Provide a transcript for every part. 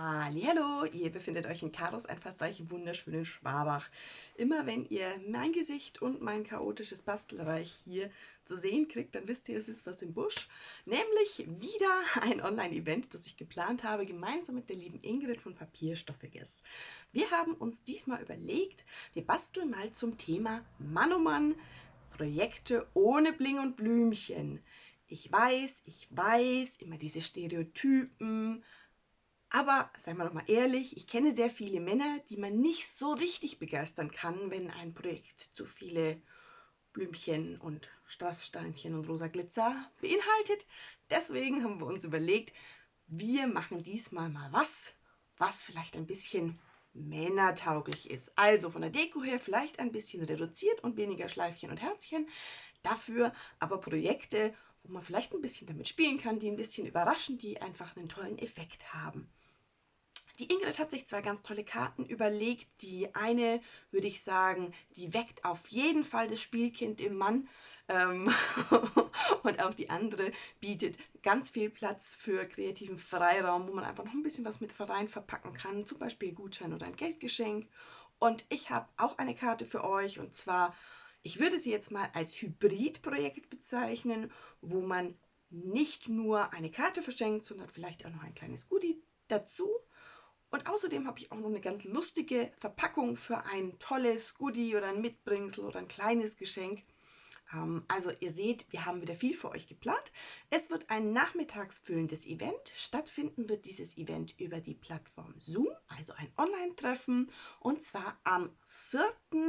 Hallihallo, ihr befindet euch in Karos einfallsreich wunderschönen Schwabach. Immer wenn ihr mein Gesicht und mein chaotisches Bastelreich hier zu sehen kriegt, dann wisst ihr, es ist was im Busch. Nämlich wieder ein Online-Event, das ich geplant habe, gemeinsam mit der lieben Ingrid von Papierstoffiges. Wir haben uns diesmal überlegt, wir basteln mal zum Thema Mann oh Mann, Projekte ohne Bling und Blümchen. Ich weiß, immer diese Stereotypen. Aber, seien wir doch mal ehrlich, ich kenne sehr viele Männer, die man nicht so richtig begeistern kann, wenn ein Projekt zu viele Blümchen und Strasssteinchen und rosa Glitzer beinhaltet. Deswegen haben wir uns überlegt, wir machen diesmal mal was vielleicht ein bisschen männertauglich ist. Also von der Deko her vielleicht ein bisschen reduziert und weniger Schleifchen und Herzchen. Dafür aber Projekte, wo man vielleicht ein bisschen damit spielen kann, die ein bisschen überraschen, die einfach einen tollen Effekt haben. Die Ingrid hat sich zwei ganz tolle Karten überlegt. Die eine, würde ich sagen, die weckt auf jeden Fall das Spielkind im Mann. Und auch die andere bietet ganz viel Platz für kreativen Freiraum, wo man einfach noch ein bisschen was mit rein verpacken kann, zum Beispiel Gutschein oder ein Geldgeschenk. Und ich habe auch eine Karte für euch, und zwar, ich würde sie jetzt mal als Hybridprojekt bezeichnen, wo man nicht nur eine Karte verschenkt, sondern vielleicht auch noch ein kleines Goodie dazu. Und außerdem habe ich auch noch eine ganz lustige Verpackung für ein tolles Goodie oder ein Mitbringsel oder ein kleines Geschenk. Also ihr seht, wir haben wieder viel für euch geplant. Es wird ein nachmittagsfüllendes Event. Stattfinden wird dieses Event über die Plattform Zoom, also ein Online-Treffen. Und zwar am 4.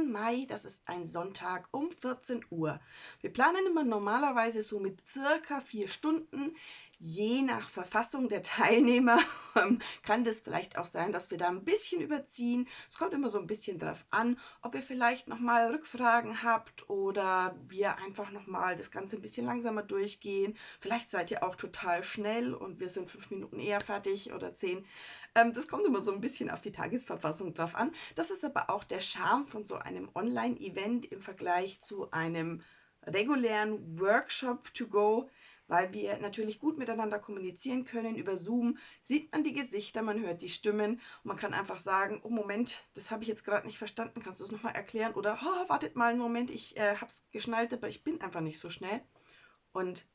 Mai, das ist ein Sonntag um 14 Uhr. Wir planen immer normalerweise so mit circa 4 Stunden. Je nach Verfassung der Teilnehmer kann das vielleicht auch sein, dass wir da ein bisschen überziehen. Es kommt immer so ein bisschen drauf an, ob ihr vielleicht nochmal Rückfragen habt oder wir einfach nochmal das Ganze ein bisschen langsamer durchgehen. Vielleicht seid ihr auch total schnell und wir sind 5 Minuten eher fertig oder 10. Das kommt immer so ein bisschen auf die Tagesverfassung drauf an. Das ist aber auch der Charme von so einem Online-Event im Vergleich zu einem regulären Workshop to go, weil wir natürlich gut miteinander kommunizieren können. Über Zoom sieht man die Gesichter, man hört die Stimmen und man kann einfach sagen, oh Moment, das habe ich jetzt gerade nicht verstanden, kannst du es nochmal erklären? Oder, oh, wartet mal einen Moment, ich habe es geschnallt, aber ich bin einfach nicht so schnell. Und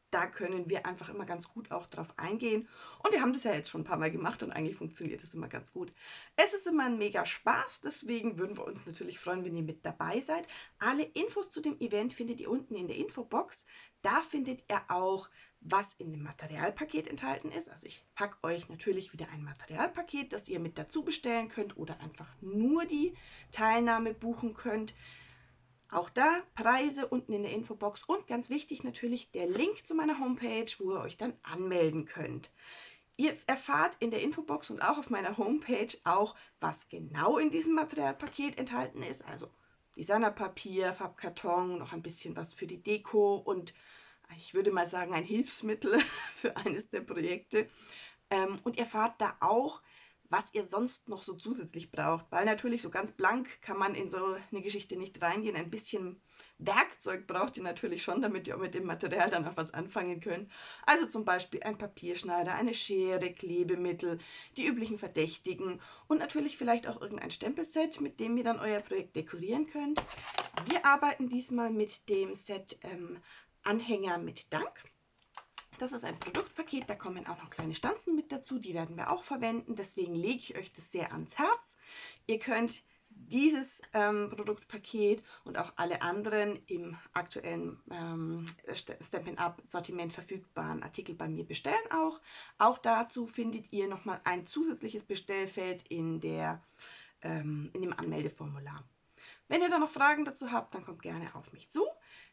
da können wir einfach immer ganz gut auch drauf eingehen. Und wir haben das ja jetzt schon ein paar Mal gemacht und eigentlich funktioniert das immer ganz gut. Es ist immer ein mega Spaß, deswegen würden wir uns natürlich freuen, wenn ihr mit dabei seid. Alle Infos zu dem Event findet ihr unten in der Infobox. Da findet ihr auch, was in dem Materialpaket enthalten ist. Also ich packe euch natürlich wieder ein Materialpaket, das ihr mit dazu bestellen könnt oder einfach nur die Teilnahme buchen könnt. Auch da Preise unten in der Infobox und ganz wichtig natürlich der Link zu meiner Homepage, wo ihr euch dann anmelden könnt. Ihr erfahrt in der Infobox und auch auf meiner Homepage auch, was genau in diesem Materialpaket enthalten ist. Also Designerpapier, Farbkarton, noch ein bisschen was für die Deko und ich würde mal sagen ein Hilfsmittel für eines der Projekte. Und ihr erfahrt da auch, was ihr sonst noch so zusätzlich braucht, weil natürlich so ganz blank kann man in so eine Geschichte nicht reingehen. Ein bisschen Werkzeug braucht ihr natürlich schon, damit ihr auch mit dem Material dann auch was anfangen könnt. Also zum Beispiel ein Papierschneider, eine Schere, Klebemittel, die üblichen Verdächtigen und natürlich vielleicht auch irgendein Stempelset, mit dem ihr dann euer Projekt dekorieren könnt. Wir arbeiten diesmal mit dem Set Anhänger mit Dank. Das ist ein Produktpaket, da kommen auch noch kleine Stanzen mit dazu, die werden wir auch verwenden, deswegen lege ich euch das sehr ans Herz. Ihr könnt dieses Produktpaket und auch alle anderen im aktuellen Stampin' Up Sortiment verfügbaren Artikel bei mir bestellen auch. Auch dazu findet ihr nochmal ein zusätzliches Bestellfeld in dem Anmeldeformular. Wenn ihr da noch Fragen dazu habt, dann kommt gerne auf mich zu.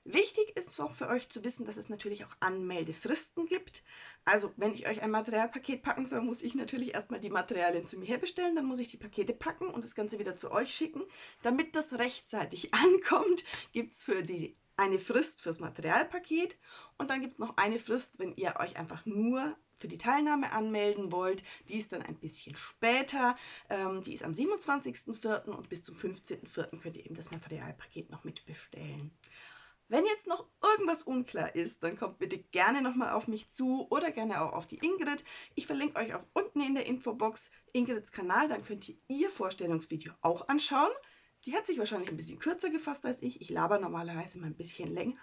Wichtig ist auch für euch zu wissen, dass es natürlich auch Anmeldefristen gibt. Also wenn ich euch ein Materialpaket packen soll, muss ich natürlich erstmal die Materialien zu mir herbestellen, dann muss ich die Pakete packen und das Ganze wieder zu euch schicken. Damit das rechtzeitig ankommt, gibt es eine Frist fürs Materialpaket und dann gibt es noch eine Frist, wenn ihr euch einfach nur für die Teilnahme anmelden wollt. Die ist dann ein bisschen später. Die ist am 27.04. und bis zum 15.04. könnt ihr eben das Materialpaket noch mitbestellen. Wenn jetzt noch irgendwas unklar ist, dann kommt bitte gerne nochmal auf mich zu oder gerne auch auf die Ingrid. Ich verlinke euch auch unten in der Infobox Ingrids Kanal, dann könnt ihr ihr Vorstellungsvideo auch anschauen. Die hat sich wahrscheinlich ein bisschen kürzer gefasst als ich. Ich laber normalerweise mal ein bisschen länger,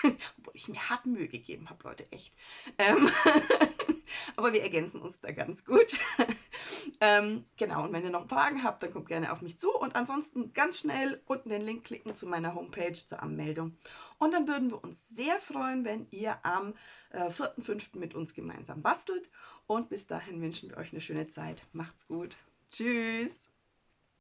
obwohl ich mir hart Mühe gegeben habe, Leute, echt. Aber wir ergänzen uns da ganz gut. Genau, und wenn ihr noch Fragen habt, dann kommt gerne auf mich zu. Und ansonsten ganz schnell unten den Link klicken zu meiner Homepage zur Anmeldung. Und dann würden wir uns sehr freuen, wenn ihr am 4.5. mit uns gemeinsam bastelt. Und bis dahin wünschen wir euch eine schöne Zeit. Macht's gut. Tschüss.